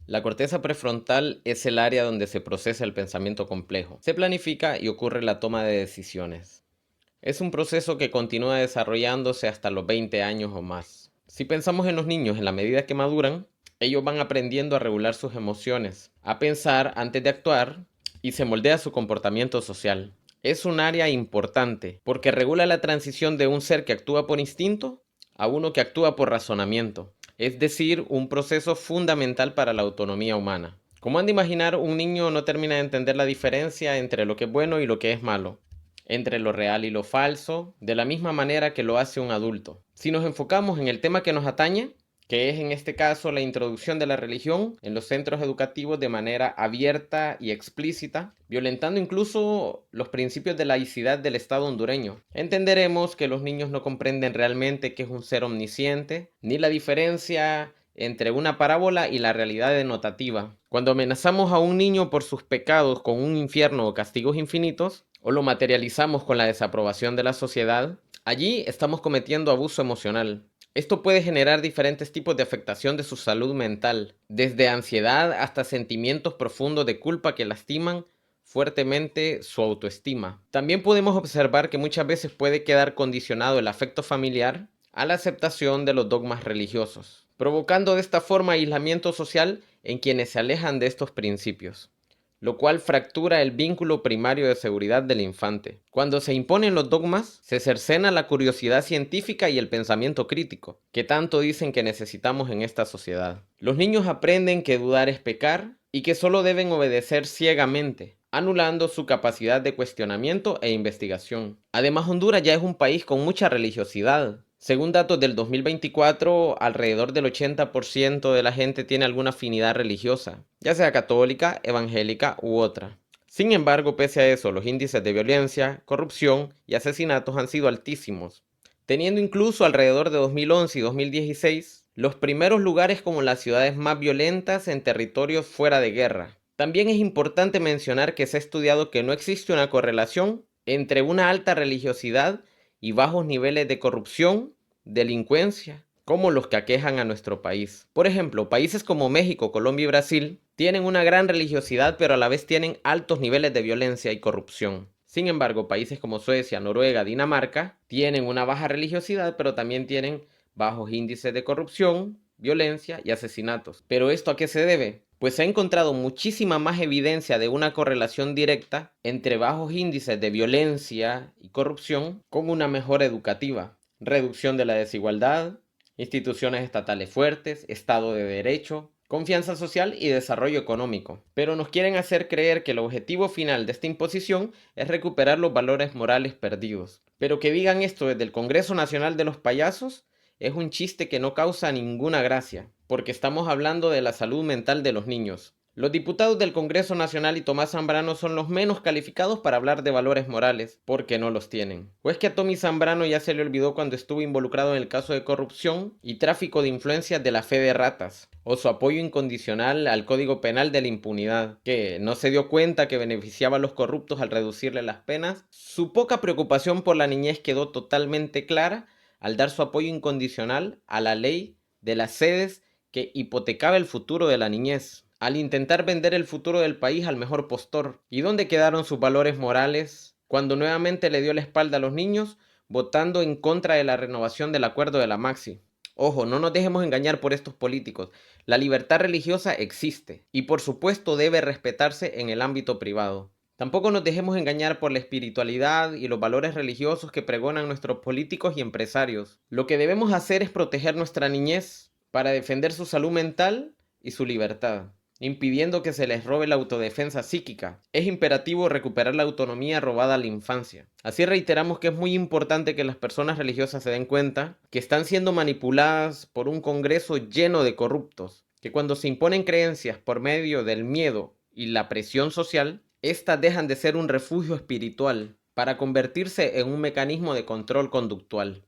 La corteza prefrontal es el área donde se procesa el pensamiento complejo, se planifica y ocurre la toma de decisiones. Es un proceso que continúa desarrollándose hasta los 20 años o más. Si pensamos en los niños en la medida que maduran, ellos van aprendiendo a regular sus emociones, a pensar antes de actuar y se moldea su comportamiento social. Es un área importante porque regula la transición de un ser que actúa por instinto a uno que actúa por razonamiento, es decir, un proceso fundamental para la autonomía humana. Como han de imaginar, un niño no termina de entender la diferencia entre lo que es bueno y lo que es malo, entre lo real y lo falso, de la misma manera que lo hace un adulto. Si nos enfocamos en el tema que nos atañe, que es en este caso la introducción de la religión en los centros educativos de manera abierta y explícita, violentando incluso los principios de laicidad del Estado hondureño, entenderemos que los niños no comprenden realmente qué es un ser omnisciente, ni la diferencia entre una parábola y la realidad denotativa. Cuando amenazamos a un niño por sus pecados con un infierno o castigos infinitos, o lo materializamos con la desaprobación de la sociedad, allí estamos cometiendo abuso emocional. Esto puede generar diferentes tipos de afectación de su salud mental, desde ansiedad hasta sentimientos profundos de culpa que lastiman fuertemente su autoestima. También podemos observar que muchas veces puede quedar condicionado el afecto familiar a la aceptación de los dogmas religiosos, provocando de esta forma aislamiento social en quienes se alejan de estos principios, lo cual fractura el vínculo primario de seguridad del infante. Cuando se imponen los dogmas, se cercena la curiosidad científica y el pensamiento crítico, que tanto dicen que necesitamos en esta sociedad. Los niños aprenden que dudar es pecar y que solo deben obedecer ciegamente, anulando su capacidad de cuestionamiento e investigación. Además, Honduras ya es un país con mucha religiosidad. Según datos del 2024, alrededor del 80% de la gente tiene alguna afinidad religiosa, ya sea católica, evangélica u otra. Sin embargo, pese a eso, los índices de violencia, corrupción y asesinatos han sido altísimos, teniendo incluso alrededor de 2011 y 2016 los primeros lugares como las ciudades más violentas en territorios fuera de guerra. También es importante mencionar que se ha estudiado que no existe una correlación entre una alta religiosidad y bajos niveles de corrupción, delincuencia, como los que aquejan a nuestro país. Por ejemplo, países como México, Colombia y Brasil tienen una gran religiosidad, pero a la vez tienen altos niveles de violencia y corrupción. Sin embargo, países como Suecia, Noruega, Dinamarca tienen una baja religiosidad, pero también tienen bajos índices de corrupción, violencia y asesinatos. ¿Pero esto a qué se debe? Pues se ha encontrado muchísima más evidencia de una correlación directa entre bajos índices de violencia y corrupción con una mejora educativa, reducción de la desigualdad, instituciones estatales fuertes, Estado de Derecho, confianza social y desarrollo económico. Pero nos quieren hacer creer que el objetivo final de esta imposición es recuperar los valores morales perdidos. Pero que digan esto desde el Congreso Nacional de los Payasos es un chiste que no causa ninguna gracia, porque estamos hablando de la salud mental de los niños. Los diputados del Congreso Nacional y Tomás Zambrano son los menos calificados para hablar de valores morales, porque no los tienen. ¿O es que a Tommy Zambrano ya se le olvidó cuando estuvo involucrado en el caso de corrupción y tráfico de influencias de la fe de ratas? ¿O su apoyo incondicional al Código Penal de la impunidad, que no se dio cuenta que beneficiaba a los corruptos al reducirle las penas? Su poca preocupación por la niñez quedó totalmente clara al dar su apoyo incondicional a la ley de las sedes que hipotecaba el futuro de la niñez, al intentar vender el futuro del país al mejor postor. ¿Y dónde quedaron sus valores morales cuando nuevamente le dio la espalda a los niños, votando en contra de la renovación del acuerdo de la Maxi? Ojo, no nos dejemos engañar por estos políticos. La libertad religiosa existe y por supuesto debe respetarse en el ámbito privado. Tampoco nos dejemos engañar por la espiritualidad y los valores religiosos que pregonan nuestros políticos y empresarios. Lo que debemos hacer es proteger nuestra niñez para defender su salud mental y su libertad, impidiendo que se les robe la autodefensa psíquica. Es imperativo recuperar la autonomía robada a la infancia. Así reiteramos que es muy importante que las personas religiosas se den cuenta que están siendo manipuladas por un Congreso lleno de corruptos, que cuando se imponen creencias por medio del miedo y la presión social, estas dejan de ser un refugio espiritual para convertirse en un mecanismo de control conductual.